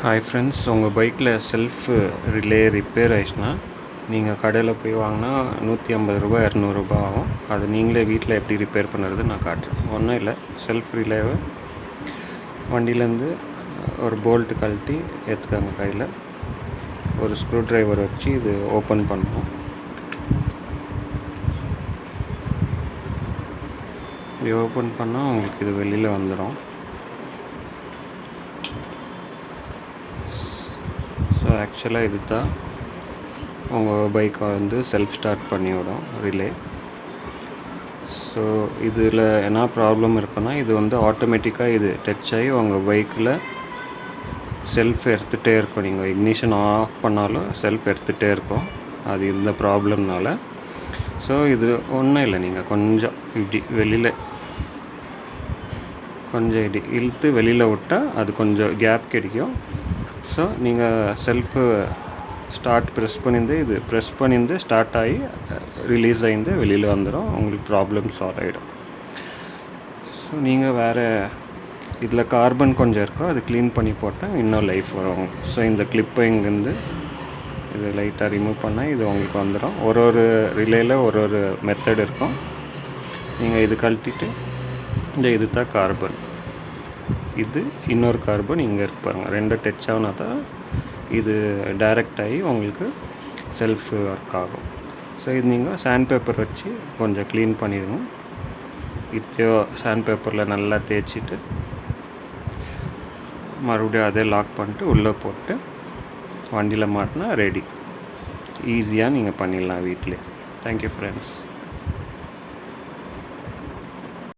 Hi friends, உங்கள் பைக்கில் self relay repair ஆயிடுச்சுன்னா நீங்கள் கடையில் போய் வாங்கினா ₹150 ₹200 ஆகும். அது நீங்களே வீட்டில் எப்படி ரிப்பேர் பண்ணுறது நான் காட்டுறேன். ஒன்றும் இல்லை, செல்ஃப் ரிலேவை வண்டியிலேருந்து ஒரு போல்ட்டு கழட்டி எடுத்துக்காங்க. கையில் ஒரு ஸ்க்ரூ ட்ரைவர் வச்சு இது ஓப்பன் பண்ணணும். இது ஓப்பன் பண்ணால் உங்களுக்கு இது வெளியில் வந்துடும். ஸோ ஆக்சுவலாக இது தான் உங்கள் பைக்கை செல்ஃப் ஸ்டார்ட் பண்ணிவிடும் ரிலே. ஸோ இதில் என்ன ப்ராப்ளம் இருக்குன்னா, இது ஆட்டோமேட்டிக்காக இது டச் ஆகி உங்கள் பைக்கில் செல்ஃப் எடுத்துகிட்டே இருக்கும். நீங்கள் இக்னிஷன் ஆஃப் பண்ணாலும் செல்ஃப் எடுத்துகிட்டே இருக்கும். அது இந்த ப்ராப்ளம்னால. ஸோ இது ஒன்றும் இல்லை, நீங்கள் கொஞ்சம் இப்படி வெளியில் இப்படி இழுத்து வெளியில் விட்டால் அது கொஞ்சம் கேப் கிடைக்கும். ஸோ நீங்கள் செல்ஃபு ப்ரெஸ் பண்ணியிருந்து ஸ்டார்ட் ஆகி ரிலீஸ் ஆகிருந்து வெளியில் வந்துடும். உங்களுக்கு ப்ராப்ளம் சால்வ் ஆகிடும். ஸோ நீங்கள் வேறு இதில் கார்பன் கொஞ்சம் இருக்கும், அது க்ளீன் பண்ணி போட்டால் இன்னும் லைஃப் வரும். ஸோ இந்த கிளிப்பை இங்கேருந்து இது லைட்டாக ரிமூவ் பண்ணால் இது உங்களுக்கு வந்துடும். ஒரு ரிலேயில் ஒரு மெத்தட் இருக்கும். நீங்கள் இது கழட்டிட்டு இது தான் கார்பன், இது இன்னொரு கார்பன் இங்கே இருக்கு பாருங்கள். ரெண்டு டச் ஆனால் தான் இது டைரக்ட் ஆகி உங்களுக்கு செல்ஃப் ஒர்க் ஆகும். ஸோ இது நீங்கள் சாண்ட் பேப்பர் வச்சு கொஞ்சம் க்ளீன் பண்ணிடுங்க. இப்போயோ சாண்ட் பேப்பரில் நல்லா தேய்ச்சிட்டு மறுபடியும் அதே லாக் பண்ணிட்டு உள்ளே போட்டு வண்டியில் மாட்டினா ரெடி. ஈஸியாக நீங்கள் பண்ணிடலாம் வீட்டிலே. Thank you friends.